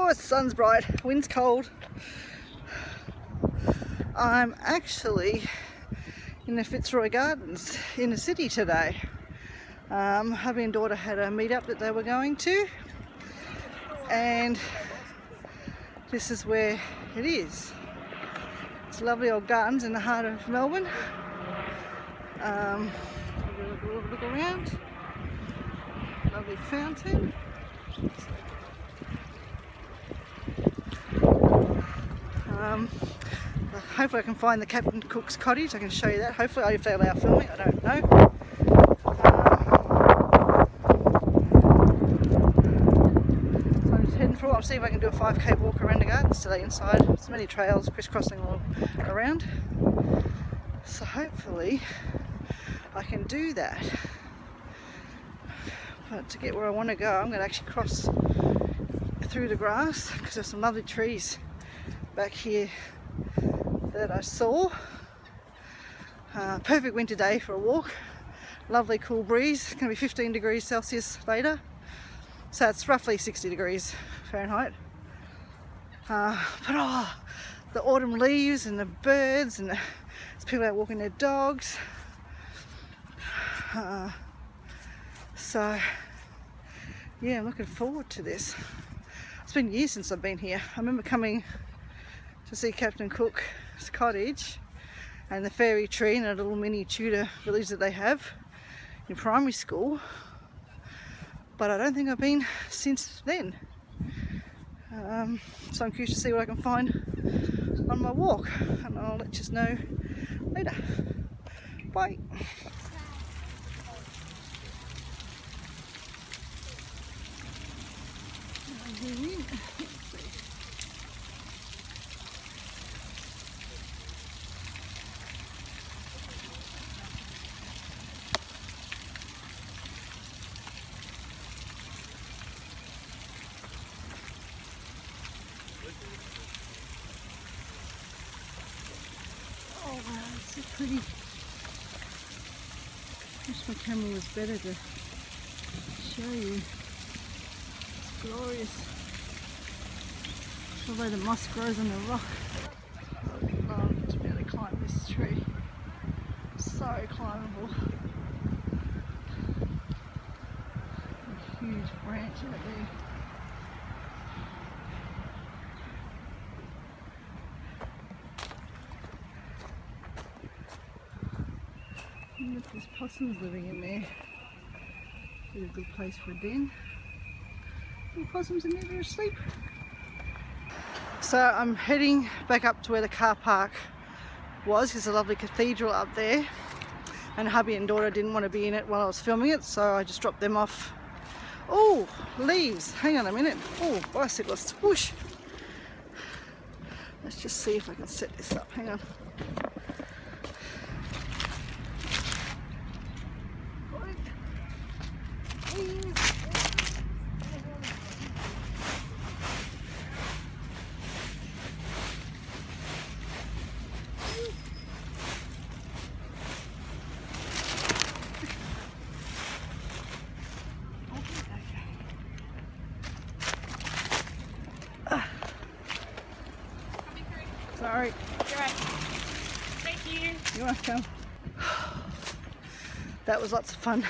Oh, the sun's bright, wind's cold. I'm actually in the Fitzroy Gardens in the city today. Hubby and daughter had a meet-up that they were going to, and this is where it is. It's lovely old gardens in the heart of Melbourne. Look around. Lovely fountain. Hopefully I can find the Captain Cook's cottage. I can show you that. Hopefully, if they allow filming, I don't know. So I'm just heading for it. I'll see if I can do a 5k walk around the gardens today inside. There's many trails crisscrossing all around. So hopefully I can do that. But to get where I want to go, I'm going to actually cross through the grass because there's some lovely trees back here that I saw. Perfect winter day for a walk. Lovely cool breeze. It's going to be 15 degrees Celsius later, so it's roughly 60 degrees Fahrenheit. But the autumn leaves and the birds and there's people out walking their dogs. So yeah, I'm looking forward to this. It's been years since I've been here. I remember coming to see Captain Cook's cottage and the fairy tree and a little mini Tudor village that they have in primary school, but I don't think I've been since then. So I'm curious to see what I can find on my walk, and I'll let you know later. Bye. Oh wow, it's so pretty. Wish my camera was better to show you. It's glorious. The way the moss grows on the rock. I would love to be able to climb this tree. So climbable. A huge branch out there. Look, there's possums living in there. Be a good place for a den. The possums are never asleep. So I'm heading back up to where the car park was. There's a lovely cathedral up there, and hubby and daughter didn't want to be in it while I was filming it, so I just dropped them off. Oh, leaves. Hang on a minute. Oh, bicyclist. Whoosh. Let's just see if I can set this up. Hang on. Sorry. You're right. Thank you. You're welcome. That was lots of fun.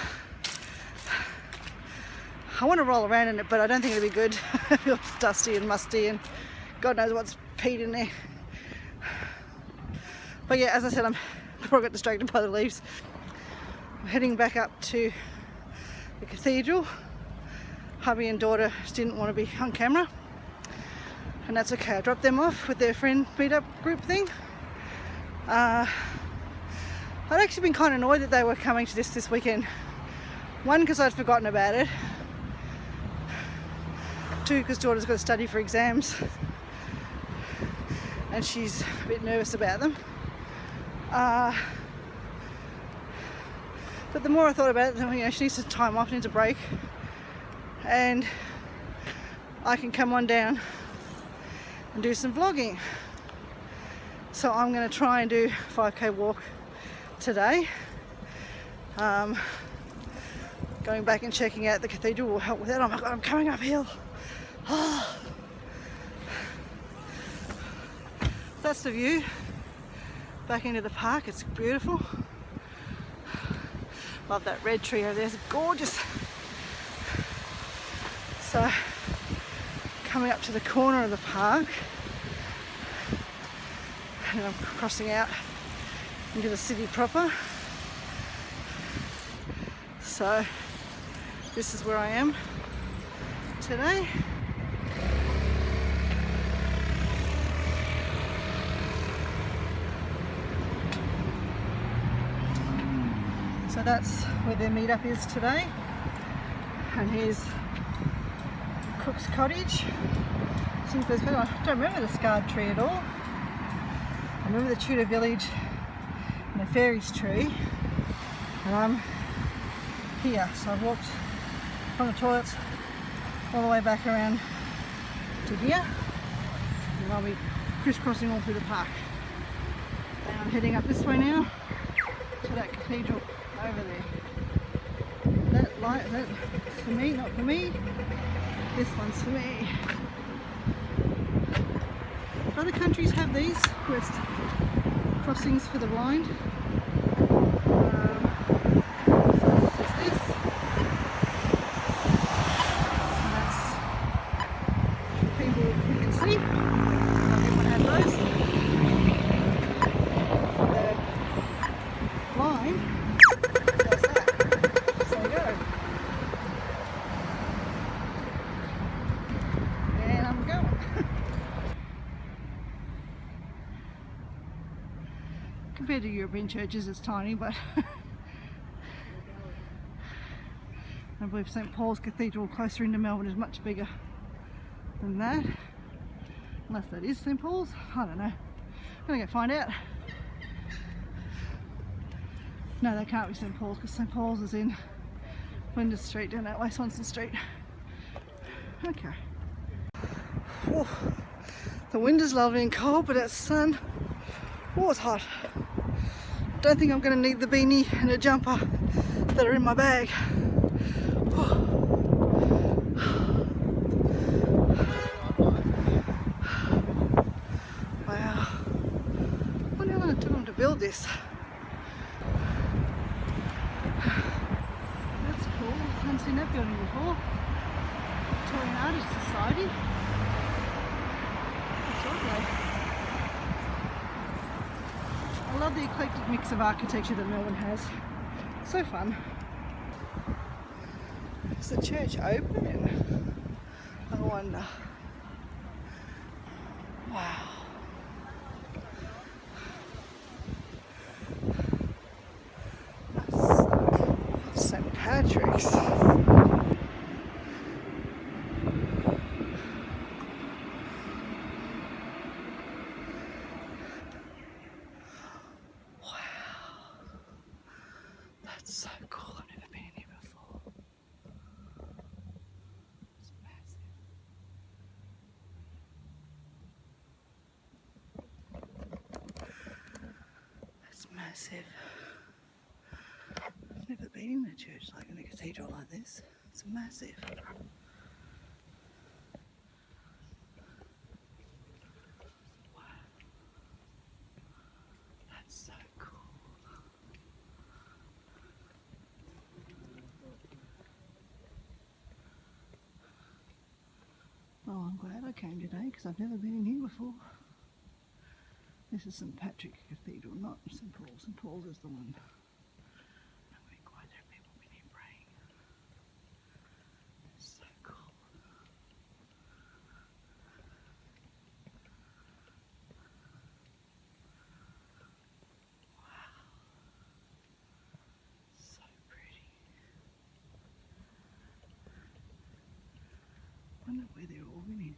I want to roll around in it, but I don't think it'll be good. It feels dusty and musty and God knows what's peed in there. But yeah, as I said, before I got distracted by the leaves, I'm heading back up to the cathedral. Hubby and daughter didn't want to be on camera, and that's okay. I dropped them off with their friend meet-up group thing. I'd actually been kind of annoyed that they were coming to this weekend. One, because I'd forgotten about it. Two, because daughter's got to study for exams and she's a bit nervous about them. But the more I thought about it, she needs some time off, needs a break, and I can come on down and do some vlogging. So I'm going to try and do a 5k walk today. Going back and checking out the cathedral will help with that. Oh my god, I'm coming uphill. Oh, That's the view back into the park. It's beautiful. Love that red tree over there. It's gorgeous. So coming up to the corner of the park, and I'm crossing out into the city proper. So this is where I am today. So that's where their meetup is today. And here's Cook's Cottage. I don't remember the scarred tree at all. I remember the Tudor village and the fairies tree. And I'm here. So I've walked from the toilets all the way back around to here. And I'll be crisscrossing all through the park. And I'm heading up this way now to that cathedral over there. That light, that's for me, not for me. This one's for me. Other countries have these where it's crossings for the blind. So this is this. And that's people who can see. Not everyone has those. For the blind, does that. So you go. And I'm going. Compared to European churches, it's tiny, but I believe St. Paul's Cathedral closer into Melbourne is much bigger than that. Unless that is St. Paul's, I don't know. I'm gonna go find out. No, that can't be St. Paul's because St. Paul's is in Flinders Street down that way, Swanston Street. Okay. Whew. The wind is lovely and cold, but it's sun. Oh, it's hot. Don't think I'm going to need the beanie and a jumper that are in my bag. Wow. I wonder how long it took them to build this. That's cool. I haven't seen that building before. Victorian Artist Society. That's lovely. I love the eclectic mix of architecture that Melbourne has. So fun. Is the church open? I wonder. Wow. That's St. Patrick's. So cool, I've never been in here before. It's massive. It's massive. I've never been in a church like in a cathedral like this. It's massive. Wow. That's so cool. Oh, I'm glad I came today because I've never been in here before. This is St. Patrick Cathedral, not St. Paul's. St. Paul's is the one. I'm going to be quiet, there are people been here praying. It's so cool. Wow. So pretty. I wonder where their organ is.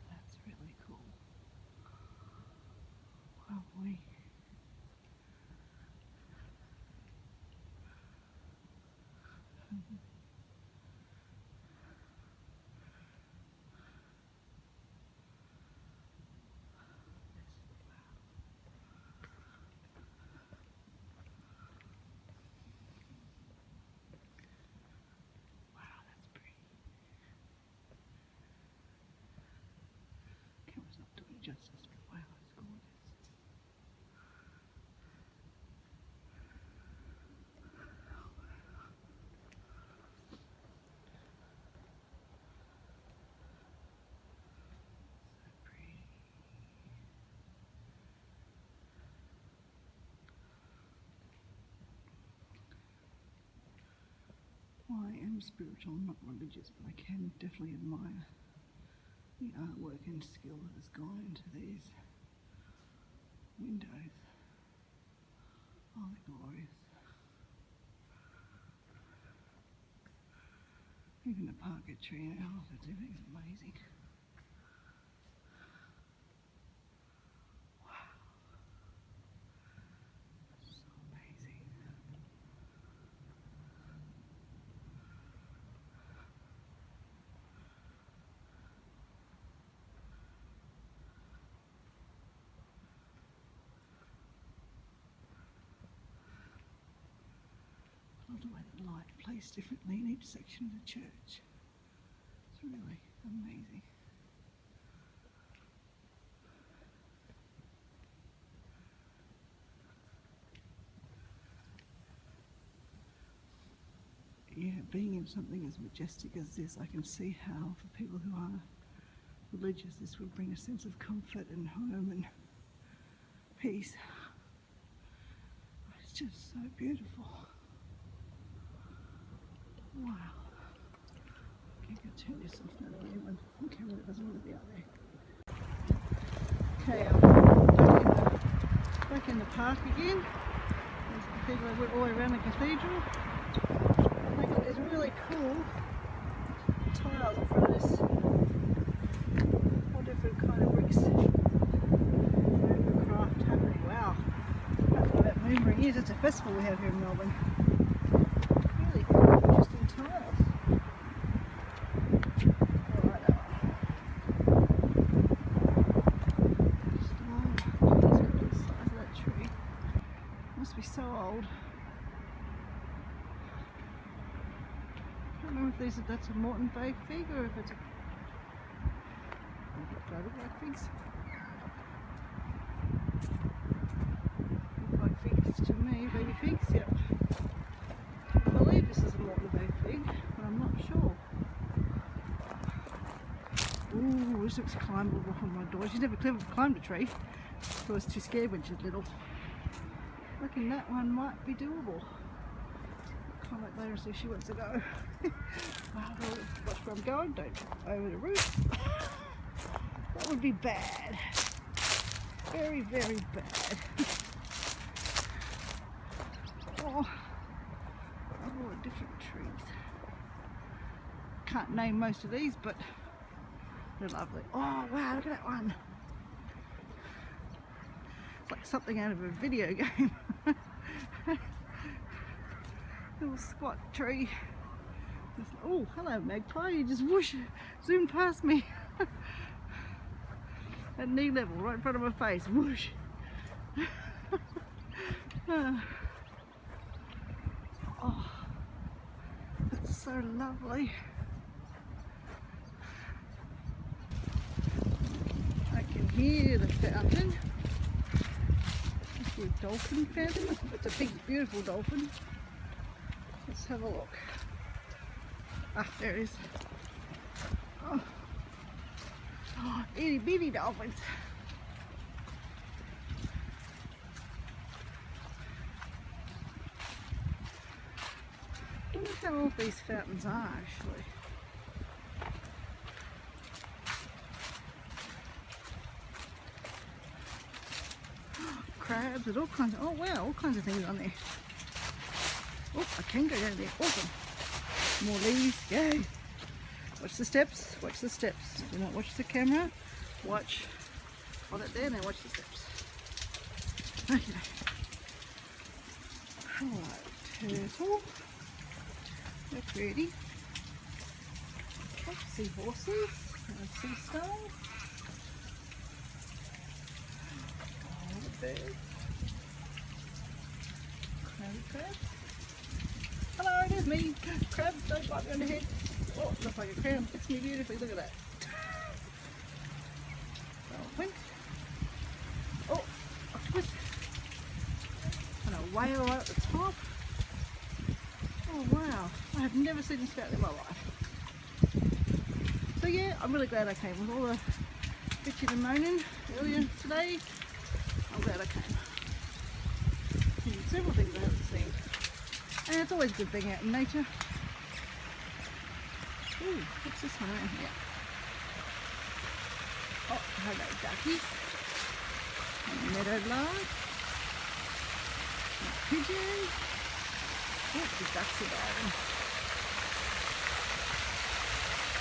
That's really cool. Lovely. just, wow, it's gorgeous. I am spiritual, not religious, but I can definitely admire the artwork and skill that has gone into these windows. Oh, they're glorious. Even the parquet tree and oh, everything's amazing. Wow. So amazing. I love the way the light plays differently in each section of the church. It's really amazing. Yeah, being in something as majestic as this, I can see how for people who are religious this would bring a sense of comfort and home and peace. It's just so beautiful. Wow. Okay, I'm going to turn this off now when on camera that doesn't want to be out there. Okay, I'm back in the park again. There's the cathedral. I went all the way around the cathedral. I think there's really cool tiles in front of this. All different kind of bricks. Craft happening. Wow. That's what that moon ring is. It's a festival we have here in Melbourne. Really cool, interesting tiles. I like that one. Just look at the size of that tree. Must be so old. I don't know if that's a Moreton Bay fig or if it's a look like figs. Look like figs to me, baby figs, yep. I believe this is a Moreton Bay fig, but I'm not sure. Ooh, this looks climbable on my door. She's never climbed a tree. She was too scared when she was little. I reckon that one might be doable. Comment later and see if she wants to go. Wow, watch where I'm going, don't jump over the roof. That would be bad. Very, very bad. Oh, different trees. Can't name most of these, but they're lovely. Oh wow, look at that one. It's like something out of a video game. Little squat tree. Oh, hello magpie, you just whoosh, zoomed past me. At knee level, right in front of my face, whoosh. Oh, that's so lovely. I can hear the fountain. It's a dolphin fountain. It's a big, beautiful dolphin. Let's have a look. Ah, there it is. Oh, oh, itty bitty dolphins. I wonder how old these fountains are actually. Crabs and all kinds of, oh wow, all kinds of things on there. Oh, I can go down there. Awesome. More leaves. Yay. Watch the steps. Watch the steps. Do not watch the camera. Watch. Hold it there. Now watch the steps. Okay. Alright. Turtle. They're pretty. Okay. Sea horses. Sea stars. Oh, the birds. Crabs. Hello, it is me. Crabs, don't bite me on the head. Oh, it looks like a crown. Fits me beautifully. Look at that. Dolphin. whale right at the top. Oh wow, I have never seen a spout in my life. So yeah, I'm really glad I came. With all the bitching and moaning earlier today, I'm glad I came. Seen several things I haven't seen. And it's always good being out in nature. Ooh, what's this one around here? Oh, hello duckies. And meadowlark. And pigeon. Oh, the ducks are diving.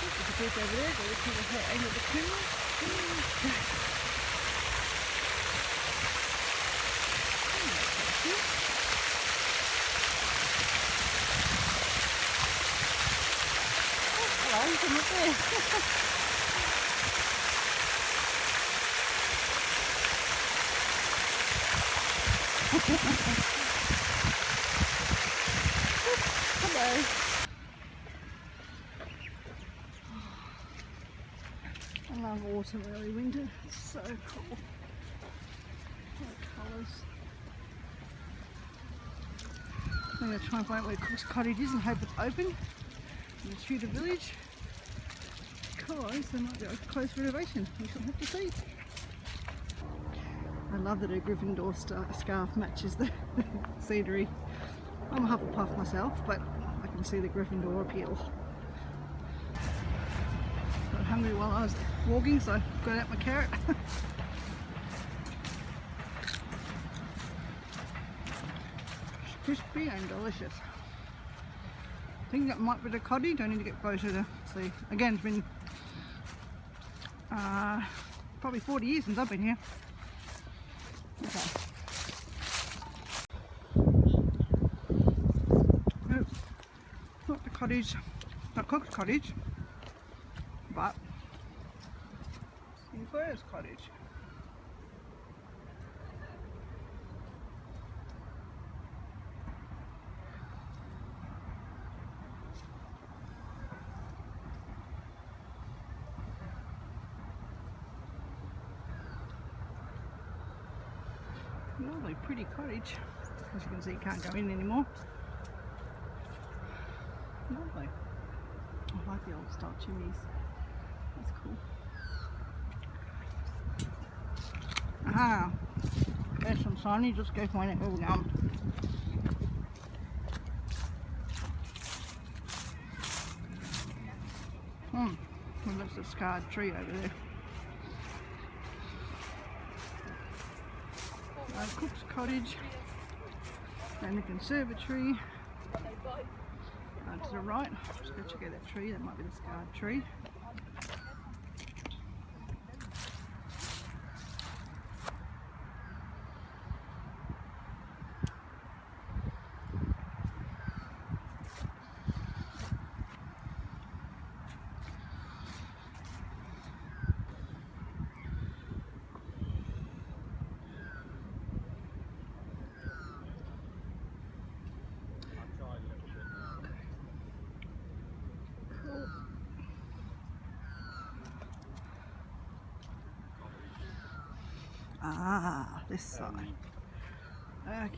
Oh, there's a group over there. Go look at the angle of the camera. Hello, you come up there. Hello. I love autumn, early winter. It's so cool. What colours. I'm going to try and find out where Cook's Cottage is and hope it's open in the Tudor village, because there might be a close renovation. We shall have to see. I love that her Gryffindor scarf matches the scenery. I'm a Hufflepuff myself, but I can see the Gryffindor appeal. Got hungry while I was walking, so I got out my carrot. Crispy and delicious. I think that might be the cottage. I need to get closer to see. Again, it's been probably 40 years since I've been here. Okay. Nope, not the cottage, not Cook's Cottage, but Sinclair's cottage. Lovely, pretty cottage. As you can see, you can't go in anymore. Lovely. I like the old style chimneys. That's cool. Aha! There's some signage. Let's go find out where we're going. Well, that's a scarred tree over there. Cook's Cottage and the Conservatory. To the right, just go check out that tree. That might be the scarred tree. Ah, this side. Okay.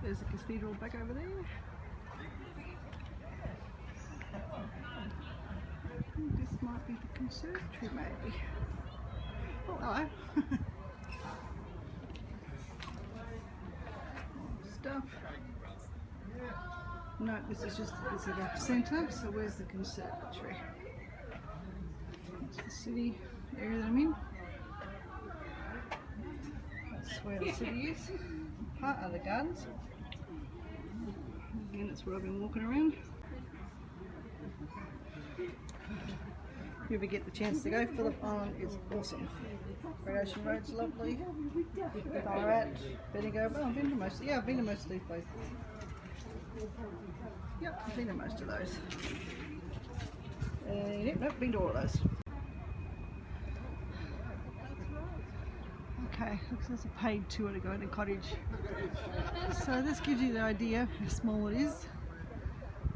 There's the cathedral back over there. I think this might be the conservatory, maybe. Oh, hello. Stuff. No, this is just the visitor centre, so where's the conservatory? That's the city area that I'm in. That's where the city is. Part of the gardens. Again, that's where I've been walking around. you ever get the chance to go, Phillip Island is awesome. Great Ocean Road's lovely. Ballarat, Bendigo. Oh, I've been to most. Yeah, I've been to most of these places. Yep, I've been to most of those. Yep, nope, been to all of those. Okay, looks like it's a paid tour to go to the cottage. So this gives you the idea of how small it is.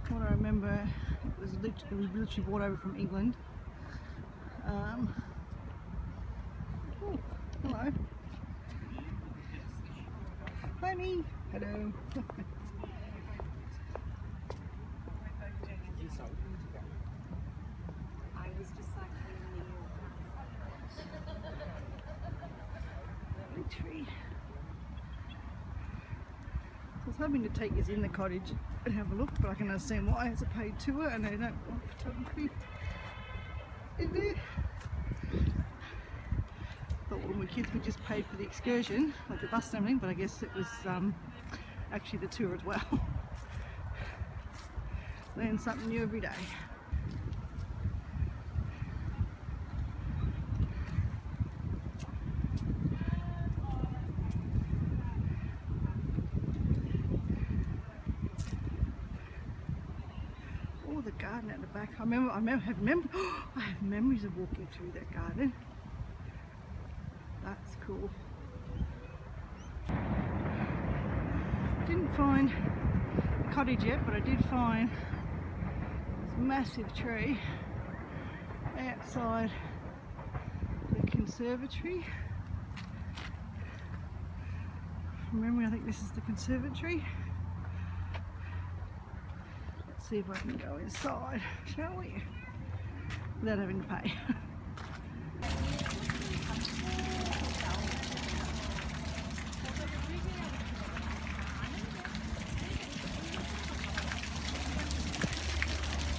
What I remember, it was literally brought over from England. Oh, hello. Hi, me. Hello. I was just like Tree. I was hoping to take us in the cottage and have a look, but I can understand why it's a paid tour and they don't want photography in there. Thought when we were kids we just paid for the excursion, like the bus and everything, but I guess it was actually the tour as well. Learn something new every day. The garden at the back. I have memories of walking through that garden. That's cool. Didn't find the cottage yet, but I did find this massive tree outside the conservatory. From memory, I think this is the conservatory. See if I can go inside, shall we? Without having to pay.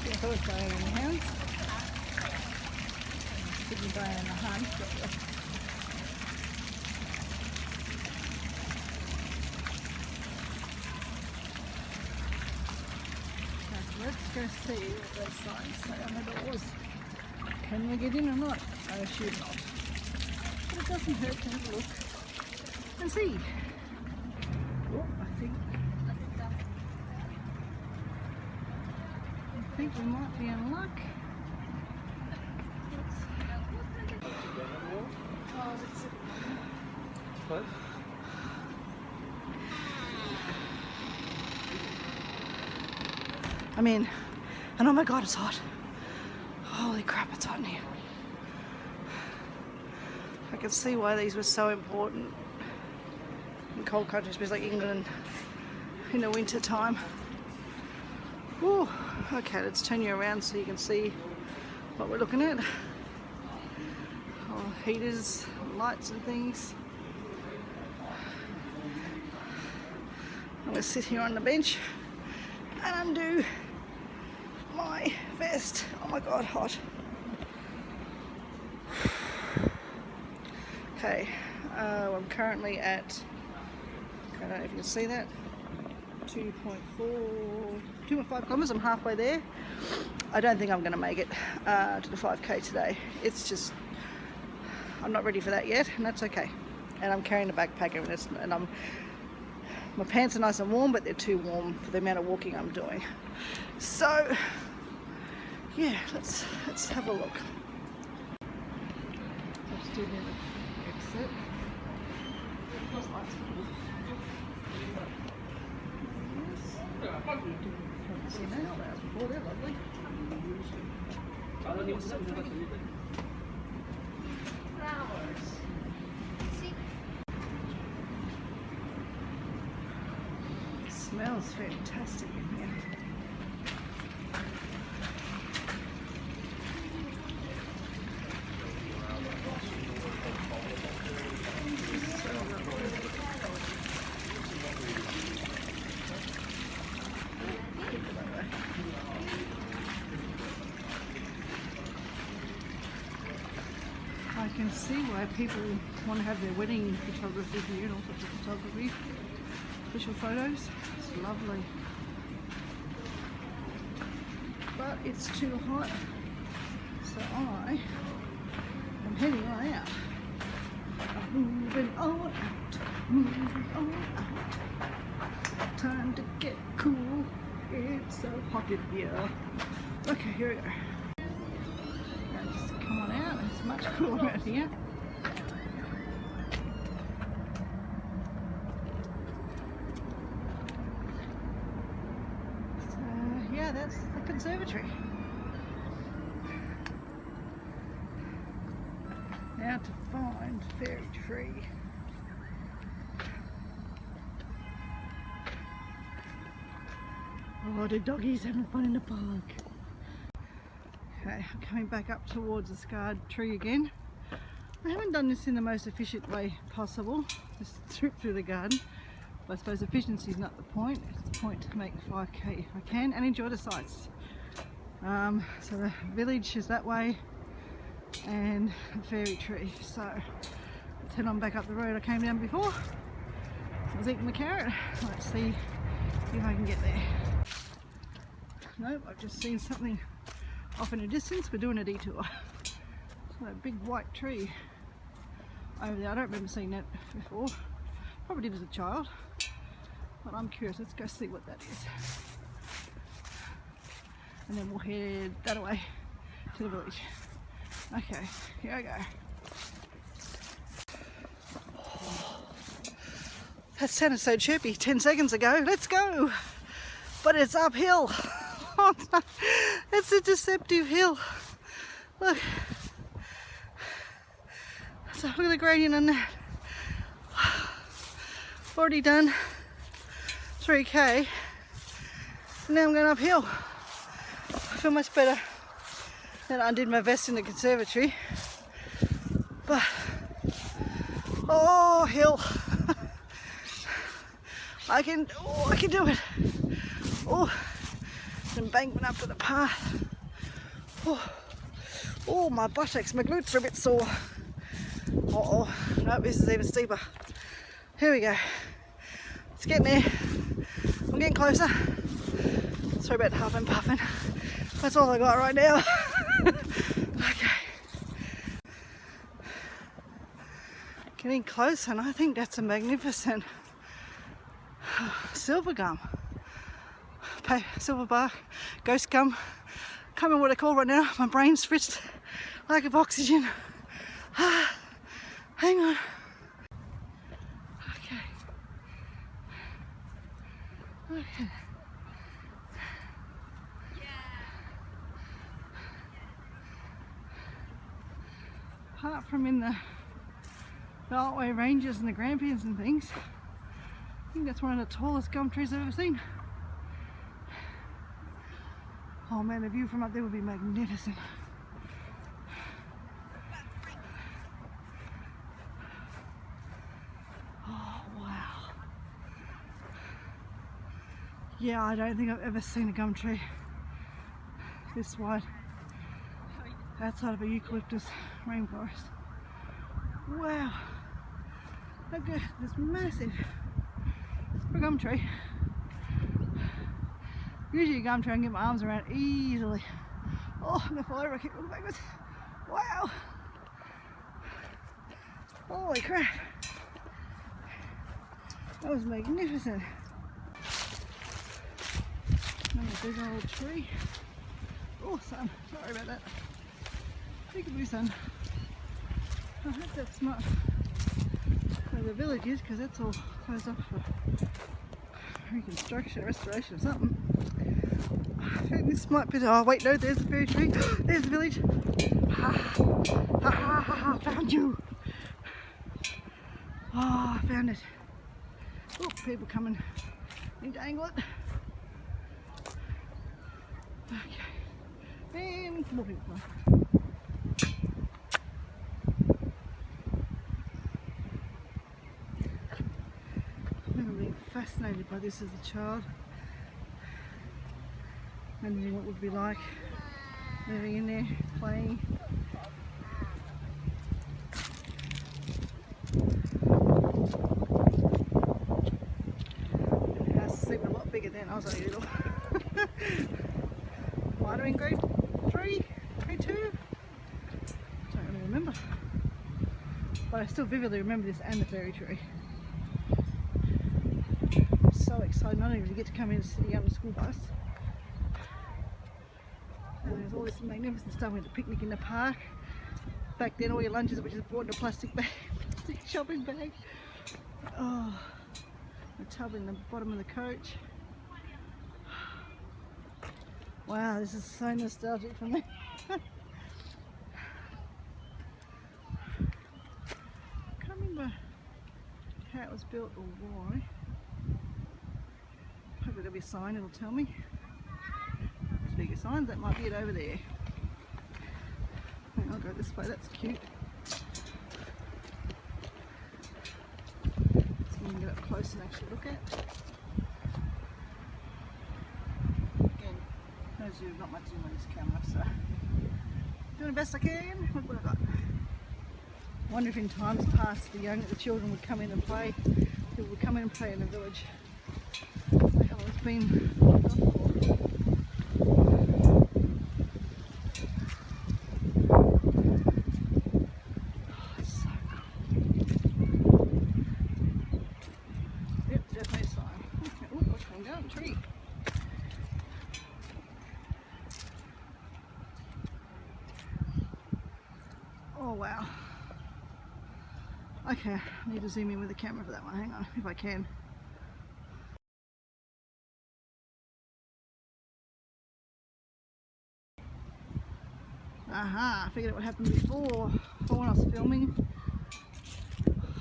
I thought it was Diane in the house. Sydney Diane in the hunt. Let's go see what those signs say on the doors. Can we get in or not? I assume not. But it doesn't hurt to have a look and see. Oh, I think we might be in luck. I'm in, and oh my god, it's hot. Holy crap, it's hot in here. I can see why these were so important in cold countries, like England in the winter time. Ooh, okay, let's turn you around so you can see what we're looking at. Oh, heaters, lights and things. I'm going to sit here on the bench and undo my vest. Oh my god, hot. Okay, I'm currently at, I don't know if you can see that, 2.5 kilometers. I'm halfway there. I don't think I'm going to make it to the 5k today. It's just, I'm not ready for that yet, and that's okay. And I'm carrying a backpack and my pants are nice and warm, but they're too warm for the amount of walking I'm doing. So yeah, let's have a look. I'm still near the exit. Those lights are cool. Haven't seen those flowers before, they're lovely. flowers. Smells fantastic in here. I can see why people want to have their wedding photography here and all sorts of photography. Official photos. It's lovely. But it's too hot, so So I am heading on out. I'm moving on out, moving on out. Time to get cool. It's so hot in here. Okay, here we go. Now just come on out. It's much cooler out here. So yeah, that's the conservatory. Now to find fairy tree. Oh, the doggies having fun in the park. Okay, I'm coming back up towards the scarred tree again. I haven't done this in the most efficient way possible, just trip through the garden. But I suppose efficiency is not the point. It's the point to make 5k if I can and enjoy the sights. So the village is that way and a fairy tree. So let's head on back up the road I came down before. I was eating the carrot. Let's see if I can get there. Nope, I've just seen something off in the distance. We're doing a detour. So a big white tree over there. I don't remember seeing that before. Probably did as a child. But I'm curious. Let's go see what that is. And then we'll head that way to the village. Okay, here I go. That sounded so chirpy 10 seconds ago. Let's go! But it's uphill. Oh, no. It's a deceptive hill. Look. So look at the gradient on that. Already done 3k. Now I'm going uphill. I feel much better than I undid my vest in the conservatory. But oh, hill. I can do it. Oh, an embankment up to the path. Oh, my buttocks, my glutes are a bit sore. Oh, no, this is even steeper. Here we go. It's getting there. I'm getting closer. Sorry about huffing puffing. That's all I got right now. Okay. Getting close, and I think that's a magnificent silver gum. Silver bark, ghost gum. Can't remember what they're called right now. My brain's fritzed lack of oxygen. Hang on. Okay. Okay. Apart from in the Otway Ranges and the Grampians and things, I think that's one of the tallest gum trees I've ever seen. Oh man, the view from up there would be magnificent. Oh wow. Yeah, I don't think I've ever seen a gum tree this wide outside of a eucalyptus rainforest. Wow. Look at this massive gum tree. Usually a gum tree I can get my arms around easily. Oh, I'm gonna fall over, I keep looking backwards. Wow! Holy crap! That was magnificent. Another big old tree. Oh, sun. Sorry about that. Peekaboo sun. I hope that's not where the village is, because that's all closed off for reconstruction, restoration or something. I think this might be. Oh wait, no, there's the fairy tree. There's the village. Found you. Oh, I found it. Oh, people coming. Need to angle it. Okay. And more people. I've never been fascinated by this as a child. Wondering what it would be like living in there, playing. The house seemed a lot bigger then. I was only little. Might have been grade 3, grade 2. But I still vividly remember this and the fairy tree. I'm so excited not only to get to come in and sit on the school bus. And there's all this magnificent stuff. We had a picnic in the park. Back then all your lunches were just brought in a plastic bag, plastic shopping bag. Oh, the tub in the bottom of the coach. Wow, this is so nostalgic for me. Can't remember how it was built or why. Hopefully there'll be a sign, it'll tell me. There's bigger signs, that might be it over there. I'll go this way, that's cute. So we can get up close and actually look at. Again, no zoom, not much zoom on this camera, so doing the best I can. Look what I got. Wonder if in times past the children would come in and play. People would come in and play in the village. I don't know how long it's been locked up for. Oh wow. Okay, I need to zoom in with the camera for that one. Hang on, if I can. Aha, I figured it would happen before when I was filming.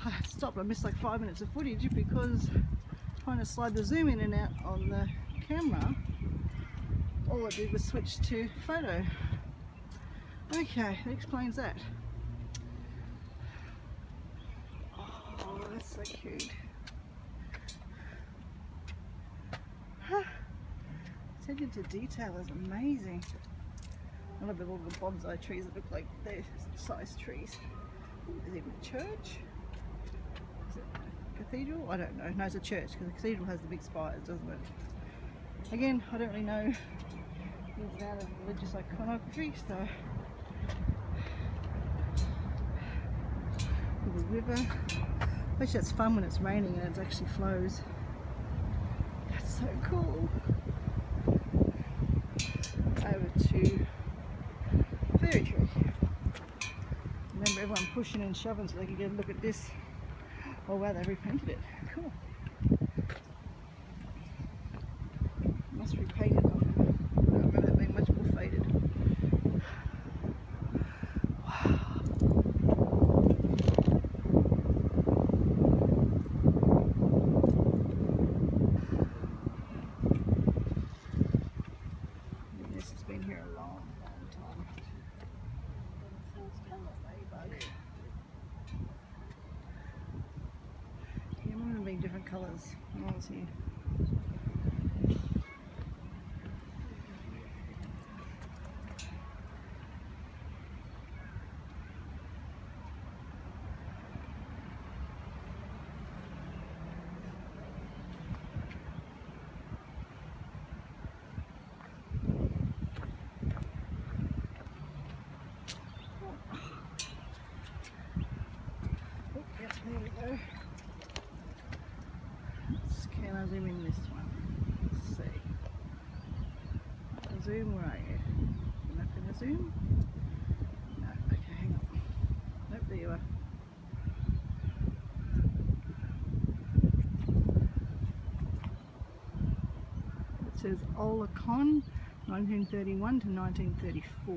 I stopped, I missed like 5 minutes of footage because trying to slide the zoom in and out on the camera, all I did was switch to photo. Okay, that explains that. Oh, that's so cute. Huh. Attention to detail is amazing. I love the little bonsai trees that look like they're sized trees. Is it a church? Is it a cathedral? I don't know. No, it's a church because the cathedral has the big spires, doesn't it? Again, I don't really know ins and out of religious iconography, so. The river. Actually, that's fun when it's raining and it actually flows. That's so cool. Over to fairy tree. Remember everyone pushing and shoving so they can get a look at this. Oh wow, they've repainted it. Cool. Must repaint it off. I don't remember that being much more faded. Different colours when I was here. Oh, yes, there we go. Can I zoom in this one? Let's see. Zoom, where are you? Am I going to zoom? No, okay, hang on. Nope, there you are. It says Olacon 1931 to 1934.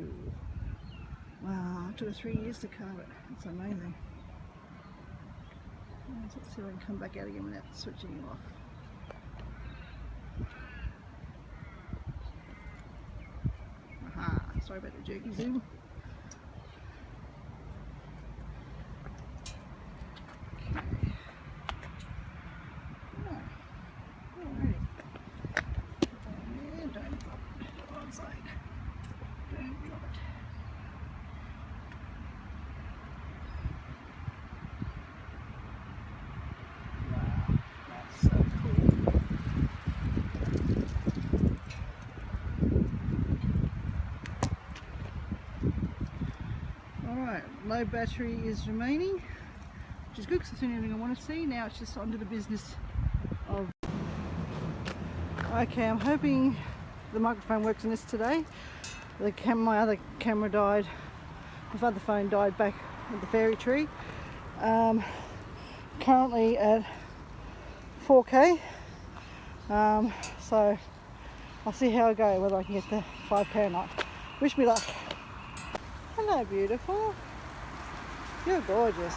Wow, it took 3 years to carve it. That's amazing. Let's see if I can come back out again without switching you off. Aha, sorry about the jerky zoom. Okay. Oh, alright. Yeah, don't drop it. One side. Don't drop it. Alright, low battery is remaining, which is good because I've seen everything I want to see. Now it's just onto the business of... Okay, I'm hoping the microphone works on this today. My other camera died, my other phone died back with the fairy tree. Currently at 4K, so I'll see how I go, whether I can get the 5K or not. Wish me luck. Hello, beautiful. You're gorgeous.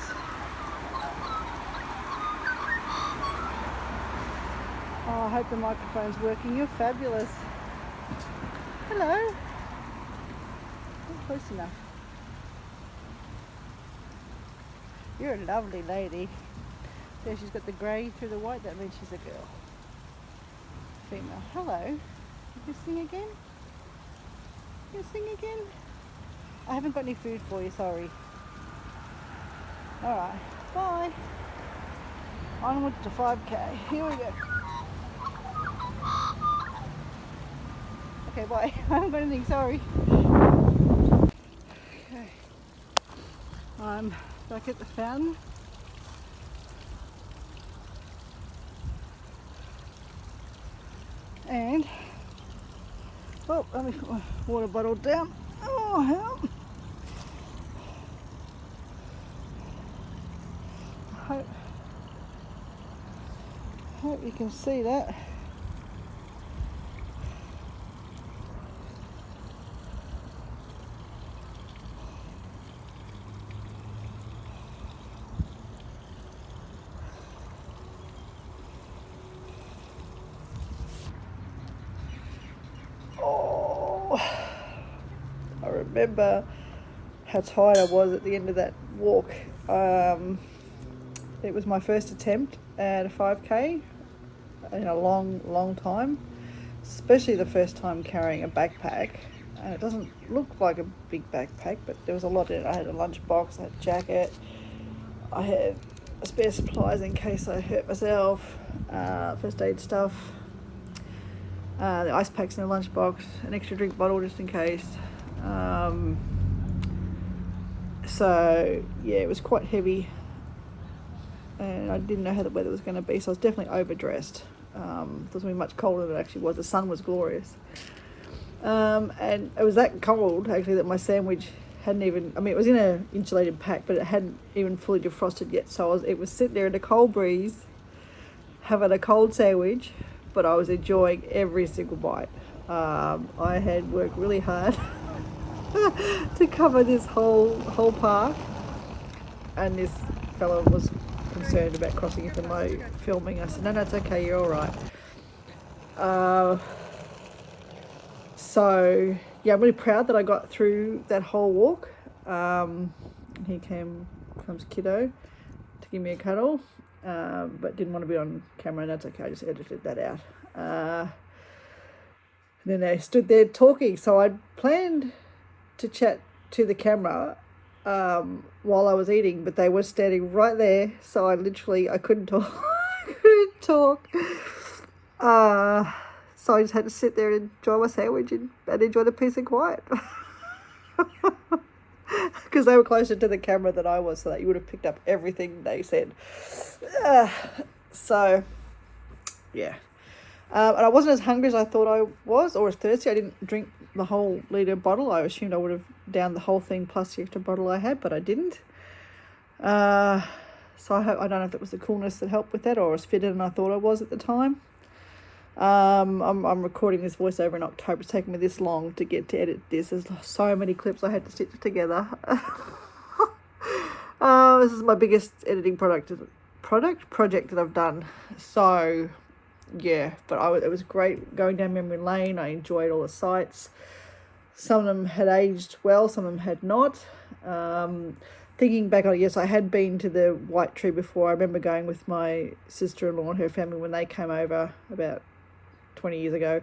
Oh, I hope the microphone's working. You're fabulous. Hello. Not close enough. You're a lovely lady. There, she's got the grey through the white. That means she's a girl. Female. Hello. You can sing again? You sing again? I haven't got any food for you, sorry. Alright, bye. Onwards to 5K. Here we go. Okay, bye. I haven't got anything, sorry. Okay. I'm back at the fountain. And, oh, let me put my water bottle down. Oh, help. Hope you can see that. Oh, I remember how tired I was at the end of that walk. It was my first attempt at a 5K in a long time, especially the first time carrying a backpack. And it doesn't look like a big backpack, but there was a lot in it. I had a lunch box, I had a jacket, I had spare supplies in case I hurt myself, first aid stuff, the ice packs in the lunch box, an extra drink bottle just in case. So yeah, it was quite heavy, and I didn't know how the weather was going to be, so I was definitely overdressed. It was going to be much colder than it actually was. The sun was glorious, and it was that cold actually that my sandwich hadn't even, I mean, it was in an insulated pack, but it hadn't even fully defrosted yet. So it was sitting there in a cold breeze having a cold sandwich, but I was enjoying every single bite. I had worked really hard to cover this whole park, and this fellow was concerned about crossing into my filming. I said, no, it's okay, you're all right. So yeah, I'm really proud that I got through that whole walk. Here comes Kiddo to give me a cuddle, but didn't want to be on camera, and that's okay, I just edited that out. And then they stood there talking, so I'd planned to chat to the camera while I was eating, but they were standing right there, so I couldn't talk. I couldn't talk. So I just had to sit there and enjoy my sandwich and enjoy the peace and quiet. Because they were closer to the camera than I was, so that you would have picked up everything they said. So yeah. And I wasn't as hungry as I thought I was, or as thirsty. I didn't drink the whole litre bottle. I assumed I would have downed the whole thing plus the extra bottle I had, but I didn't. So I don't know if it was the coolness that helped with that, or as fitter than I thought I was at the time. I'm recording this voiceover in October. It's taken me this long to get to edit this. There's so many clips I had to stitch together. This is my biggest editing project that I've done. So yeah, but it was great going down memory lane. I enjoyed all the sights. Some of them had aged well, some of them had not. Thinking back on it, yes, I had been to the White Tree before. I remember going with my sister-in-law and her family when they came over about 20 years ago.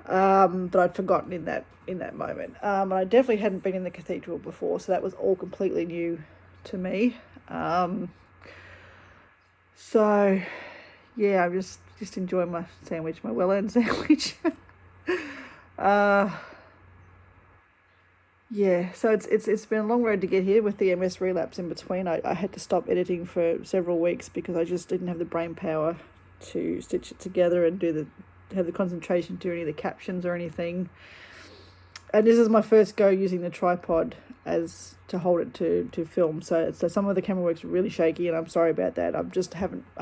But I'd forgotten in that moment. And I definitely hadn't been in the Cathedral before, so that was all completely new to me. So yeah, I'm just enjoying my sandwich, my well-earned sandwich. yeah, so it's been a long road to get here with the MS relapse in between. I had to stop editing for several weeks because I just didn't have the brain power to stitch it together and have the concentration to do any of the captions or anything. And this is my first go using the tripod as to hold it to film. So some of the camera work's really shaky, and I'm sorry about that. I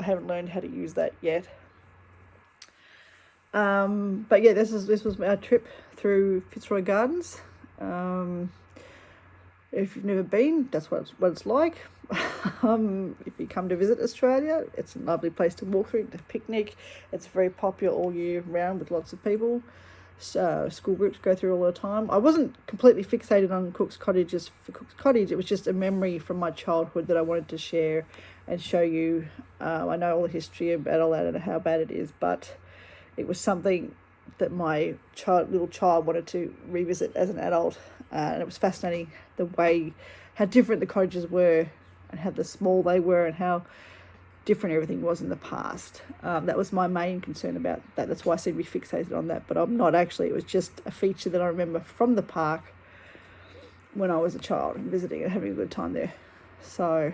haven't learned how to use that yet. But yeah, this was our trip through Fitzroy Gardens. If you've never been, that's what it's like. If you come to visit Australia, it's a lovely place to walk through, to picnic. It's very popular all year round with lots of people. School groups go through all the time. I wasn't completely fixated on Cook's Cottage just for Cook's Cottage. It was just a memory from my childhood that I wanted to share and show you. I know all the history about all that and how bad it is, but it was something that my little child wanted to revisit as an adult, and it was fascinating how different the cottages were and how small they were and how different everything was in the past. That was my main concern about that. That's why I seem to be fixated on that, but I'm not actually. It was just a feature that I remember from the park when I was a child and visiting and having a good time there. So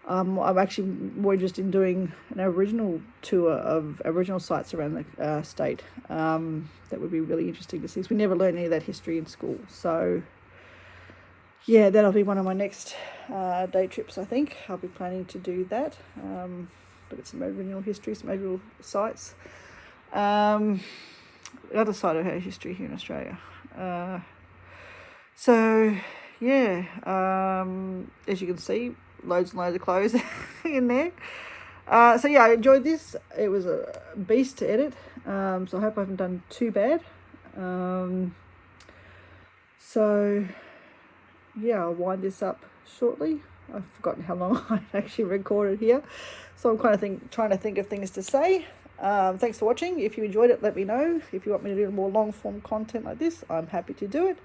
I'm actually more interested in doing an Aboriginal tour of Aboriginal sites around the state. That would be really interesting to see, because we never learned any of that history in school. So yeah, that'll be one of my next day trips, I think. I'll be planning to do that. Look at some Aboriginal history, some Aboriginal sites. The other side of our history here in Australia. So yeah, as you can see, loads and loads of clothes in there. So yeah, I enjoyed this. It was a beast to edit. So I hope I haven't done too bad. So yeah, I'll wind this up shortly. I've forgotten how long I actually recorded here, so I'm kind of trying to think of things to say. Thanks for watching. If you enjoyed it, let me know. If you want me to do more long form content like this, I'm happy to do it.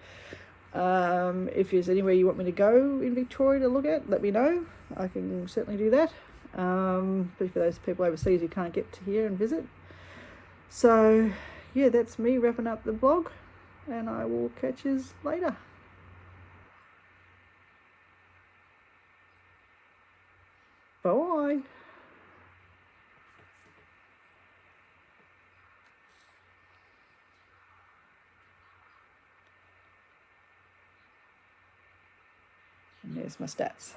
If there's anywhere you want me to go in Victoria to look at, let me know. I can certainly do that. But for those people overseas who can't get to here and visit. So yeah, that's me wrapping up the vlog, and I will catch you later. Bye. And there's my stats.